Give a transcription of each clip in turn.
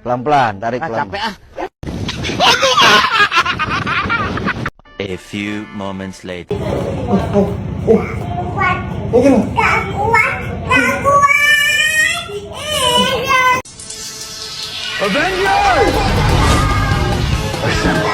Pelan-pelan, tarik pelan. Capek ah. A few moments later. Avengers! Assemble.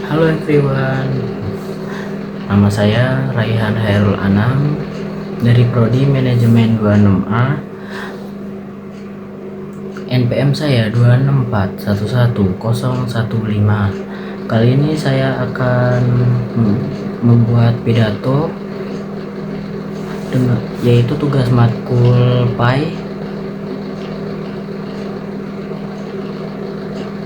Halo everyone, nama saya Raihan Hairul Anam dari Prodi Manajemen 26A. NPM saya 264111015. Kali ini saya akan membuat pidato yaitu tugas matkul PAI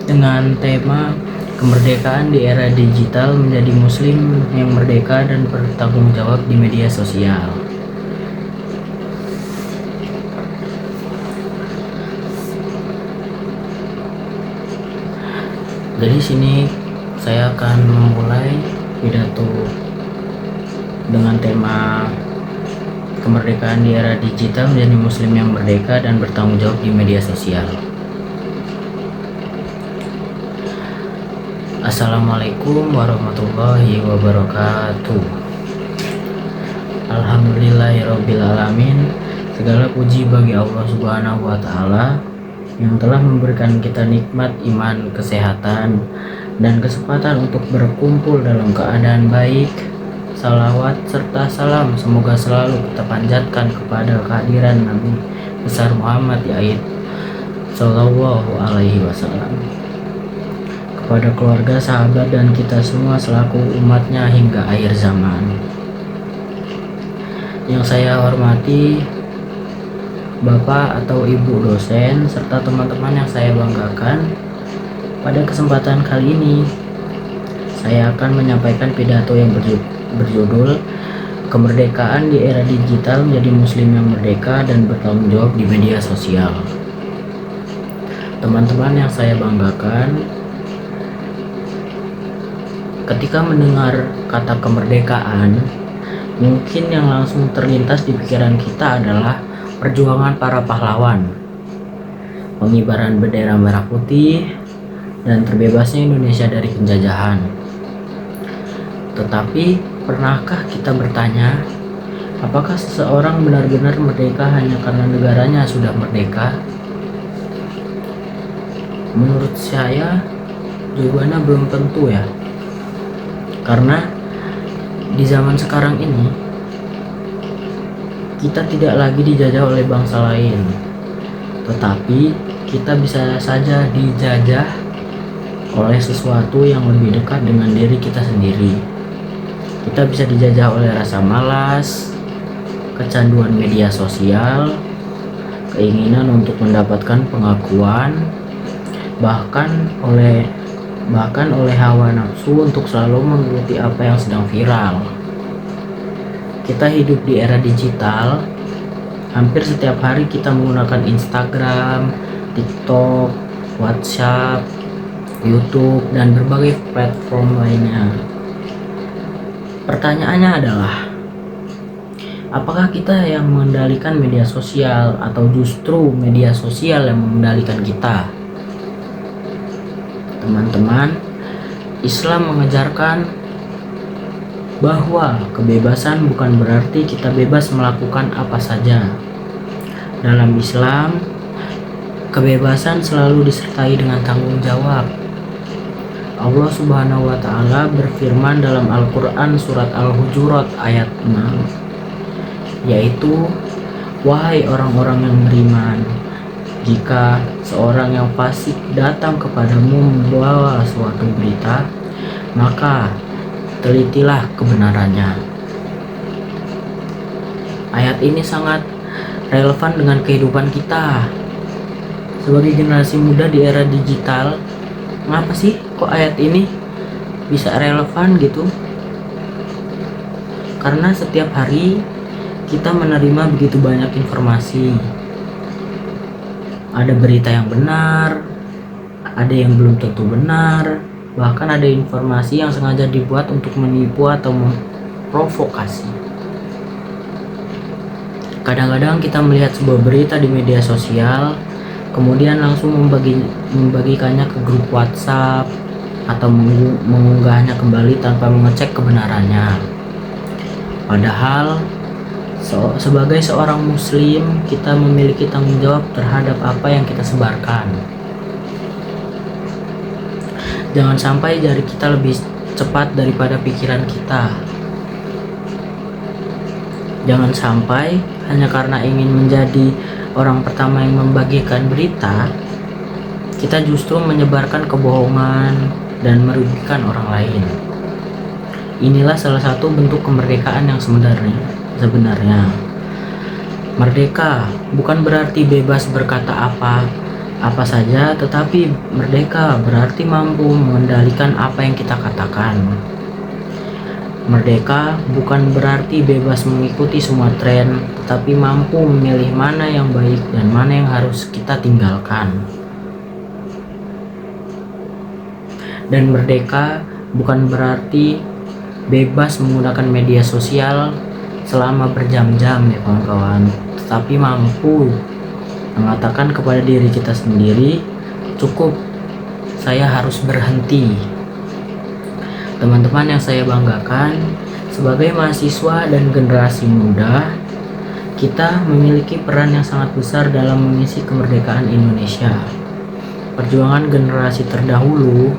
dengan tema kemerdekaan di era digital, menjadi muslim yang merdeka dan bertanggung jawab di media sosial. Jadi sini saya akan memulai pidato dengan tema kemerdekaan di era digital, menjadi muslim yang merdeka dan bertanggung jawab di media sosial. Assalamualaikum warahmatullahi wabarakatuh. Alhamdulillahirabbil alamin. Segala puji bagi Allah Subhanahu wa taala yang telah memberikan kita nikmat iman, kesehatan, dan kesempatan untuk berkumpul dalam keadaan baik. Salawat serta salam semoga selalu kita panjatkan kepada kehadiran Nabi besar Muhammad Yaid Sallallahu Alaihi Wasallam, kepada keluarga, sahabat, dan kita semua selaku umatnya hingga akhir zaman. Yang saya hormati Bapak atau Ibu dosen serta teman-teman yang saya banggakan, pada kesempatan kali ini saya akan menyampaikan pidato yang berjudul Kemerdekaan di Era Digital, Menjadi Muslim yang Merdeka dan Bertanggung Jawab di Media Sosial. Teman-teman yang saya banggakan, ketika mendengar kata kemerdekaan, mungkin yang langsung terlintas di pikiran kita adalah perjuangan para pahlawan, pengibaran bendera merah putih, dan terbebasnya Indonesia dari penjajahan. Tetapi, pernahkah kita bertanya, apakah seseorang benar-benar merdeka hanya karena negaranya sudah merdeka? Menurut saya, jawabannya belum tentu ya. Karena di zaman sekarang ini kita tidak lagi dijajah oleh bangsa lain, tetapi kita bisa saja dijajah oleh sesuatu yang lebih dekat dengan diri kita sendiri. Kita bisa dijajah oleh rasa malas, kecanduan media sosial, keinginan untuk mendapatkan pengakuan, bahkan oleh hawa nafsu untuk selalu mengikuti apa yang sedang viral. Kita hidup di era digital. Hampir setiap hari kita menggunakan Instagram, TikTok, WhatsApp, YouTube, dan berbagai platform lainnya. Pertanyaannya adalah, apakah kita yang mengendalikan media sosial atau justru media sosial yang mengendalikan kita? Teman-teman, Islam mengajarkan bahwa kebebasan bukan berarti kita bebas melakukan apa saja. Dalam Islam, kebebasan selalu disertai dengan tanggung jawab. Allah Subhanahu wa taala berfirman dalam Al-Qur'an surat Al-Hujurat ayat 6, yaitu, wahai orang-orang yang beriman, jika seorang yang fasik datang kepadamu membawa suatu berita, maka telitilah kebenarannya. Ayat ini sangat relevan dengan kehidupan kita sebagai generasi muda di era digital. Kenapa sih kok ayat ini bisa relevan gitu? Karena setiap hari kita menerima begitu banyak informasi, Ada berita yang benar, ada yang belum tentu benar, bahkan ada informasi yang sengaja dibuat untuk menipu atau memprovokasi. Kadang-kadang kita melihat sebuah berita di media sosial, kemudian langsung membagikannya ke grup WhatsApp atau mengunggahnya kembali tanpa mengecek kebenarannya. Padahal sebagai seorang muslim, kita memiliki tanggung jawab terhadap apa yang kita sebarkan. Jangan sampai jari kita lebih cepat daripada pikiran kita. Jangan sampai hanya karena ingin menjadi orang pertama yang membagikan berita, kita justru menyebarkan kebohongan dan merugikan orang lain. Inilah salah satu bentuk kemerdekaan yang sebenarnya. Merdeka bukan berarti bebas berkata apa saja, tetapi merdeka berarti mampu mengendalikan apa yang kita katakan. Merdeka bukan berarti bebas mengikuti semua tren, tetapi mampu memilih mana yang baik dan mana yang harus kita tinggalkan. Dan merdeka bukan berarti bebas menggunakan media sosial selama berjam-jam ya kawan-kawan, tetapi mampu mengatakan kepada diri kita sendiri, cukup, saya harus berhenti. Teman-teman yang saya banggakan, sebagai mahasiswa dan generasi muda, kita memiliki peran yang sangat besar dalam mengisi kemerdekaan Indonesia. Perjuangan generasi terdahulu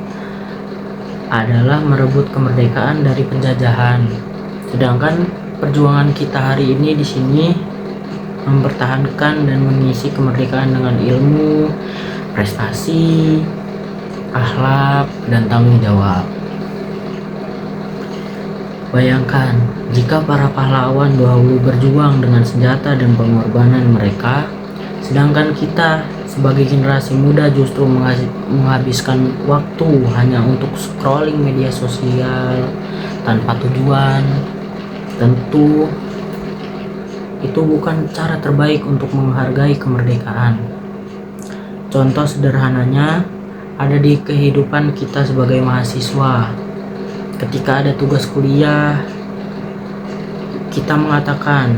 adalah merebut kemerdekaan dari penjajahan. Sedangkan perjuangan kita hari ini di sini mempertahankan dan mengisi kemerdekaan dengan ilmu, prestasi, akhlak, dan tanggung jawab. Bayangkan jika para pahlawan dahulu berjuang dengan senjata dan pengorbanan mereka, sedangkan kita sebagai generasi muda justru menghabiskan waktu hanya untuk scrolling media sosial tanpa tujuan. Tentu itu bukan cara terbaik untuk menghargai kemerdekaan. Contoh sederhananya ada di kehidupan kita sebagai mahasiswa. Ketika ada tugas kuliah, kita mengatakan,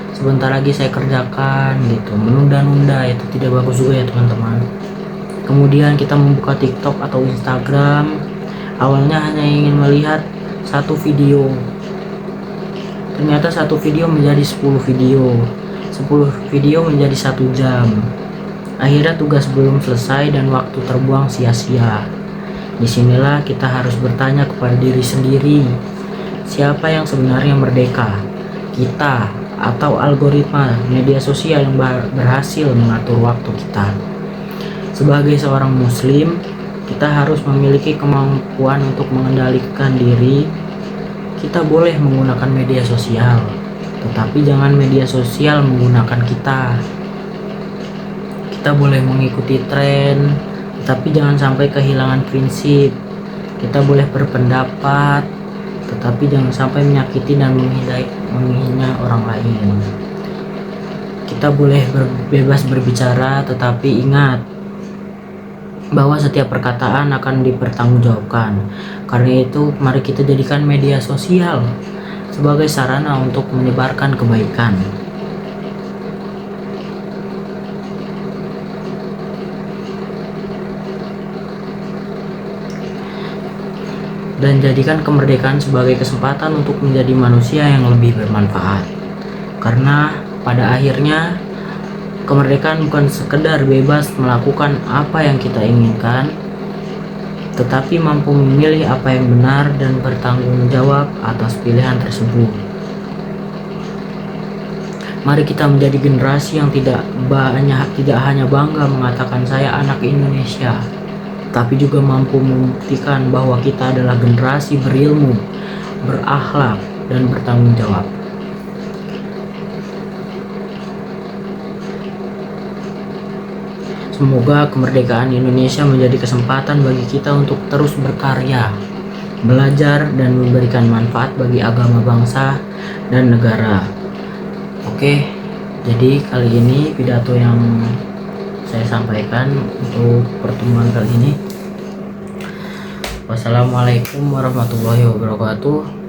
sebentar lagi saya kerjakan gitu, menunda-nunda. Itu tidak bagus juga ya teman-teman. Kemudian kita membuka TikTok atau Instagram, awalnya hanya ingin melihat satu video, ternyata satu video menjadi 10 video, 10 video menjadi 1 jam. Akhirnya tugas belum selesai dan waktu terbuang sia-sia. Disinilah kita harus bertanya kepada diri sendiri, siapa yang sebenarnya merdeka? Kita atau algoritma media sosial yang berhasil mengatur waktu kita? Sebagai seorang muslim, kita harus memiliki kemampuan untuk mengendalikan diri. Kita boleh menggunakan media sosial, tetapi jangan media sosial menggunakan kita. Kita boleh mengikuti tren, tetapi jangan sampai kehilangan prinsip. Kita boleh berpendapat, tetapi jangan sampai menyakiti dan menghina orang lain. Kita boleh bebas berbicara, tetapi ingat bahwa setiap perkataan akan dipertanggungjawabkan. Karena itu, mari kita jadikan media sosial sebagai sarana untuk menyebarkan kebaikan. Dan jadikan kemerdekaan sebagai kesempatan untuk menjadi manusia yang lebih bermanfaat. Karena pada akhirnya kemerdekaan bukan sekedar bebas melakukan apa yang kita inginkan, tetapi mampu memilih apa yang benar dan bertanggung jawab atas pilihan tersebut. Mari kita menjadi generasi yang tidak hanya bangga mengatakan saya anak Indonesia, tapi juga mampu membuktikan bahwa kita adalah generasi berilmu, berakhlak, dan bertanggung jawab. Semoga kemerdekaan Indonesia menjadi kesempatan bagi kita untuk terus berkarya, belajar, dan memberikan manfaat bagi agama bangsa dan negara. Oke, jadi kali ini pidato yang saya sampaikan untuk pertemuan kali ini. Wassalamualaikum warahmatullahi wabarakatuh.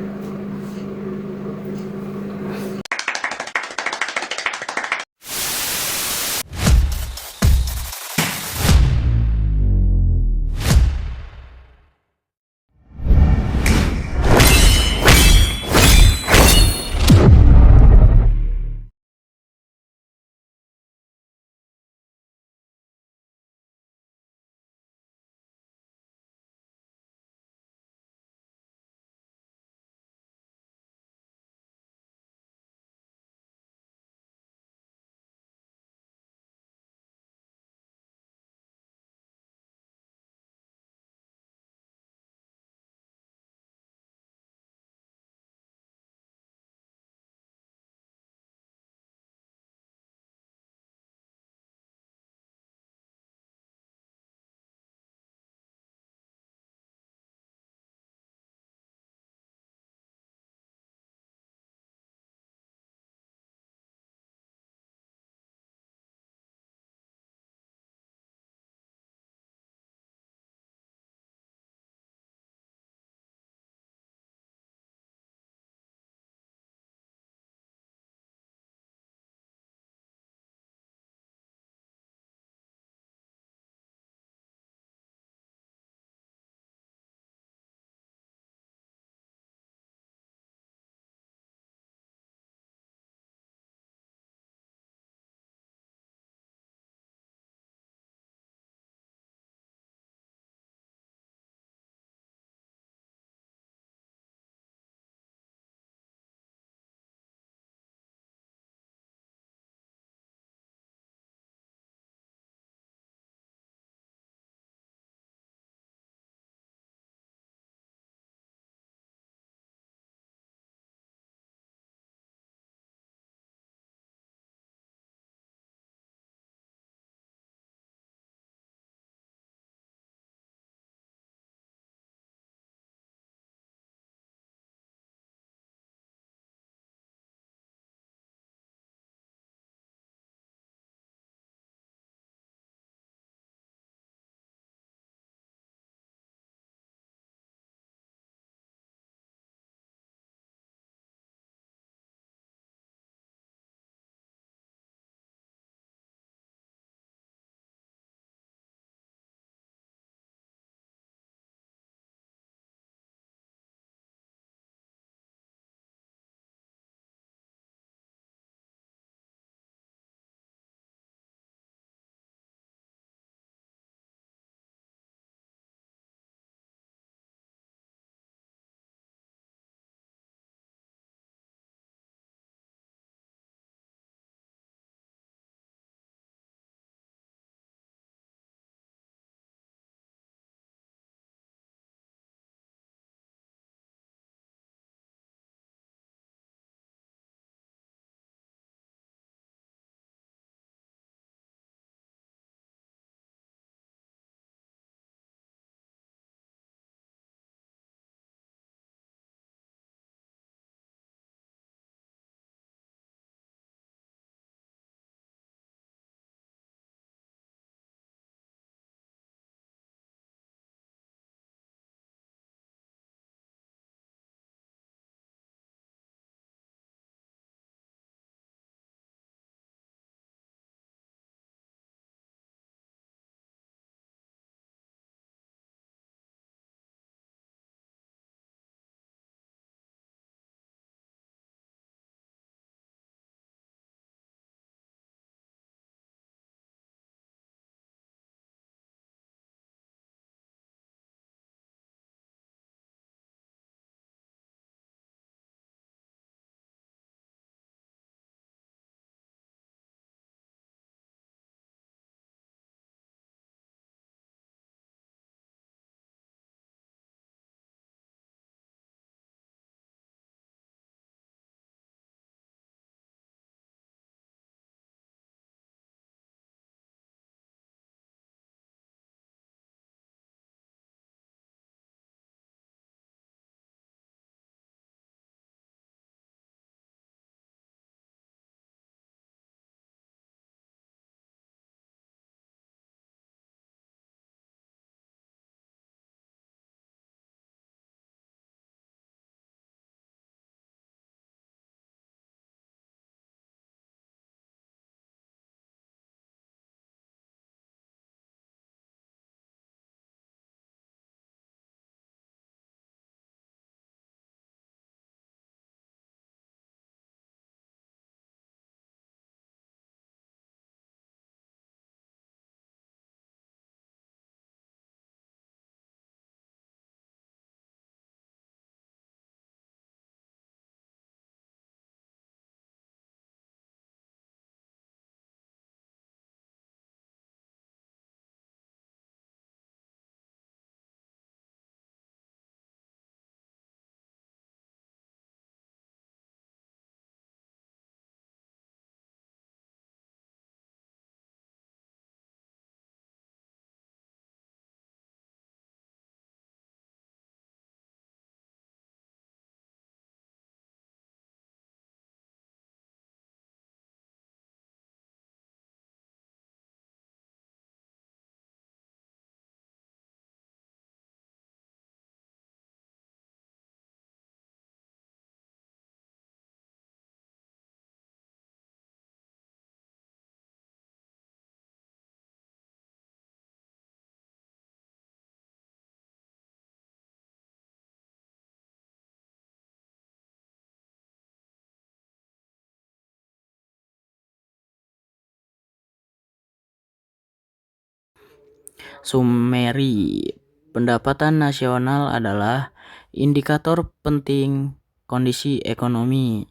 Summary. Pendapatan nasional adalah indikator penting kondisi ekonomi.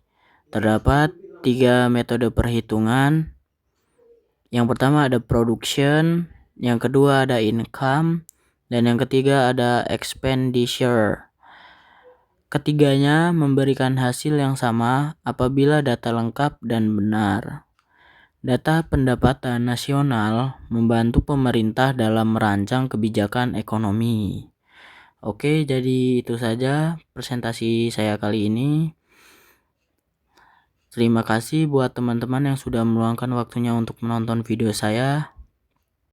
Terdapat 3 metode perhitungan. Yang pertama ada production, yang kedua ada income, dan yang ketiga ada expenditure. Ketiganya memberikan hasil yang sama apabila data lengkap dan benar. Data pendapatan nasional membantu pemerintah dalam merancang kebijakan ekonomi. Oke, jadi itu saja presentasi saya kali ini. Terima kasih buat teman-teman yang sudah meluangkan waktunya untuk menonton video saya.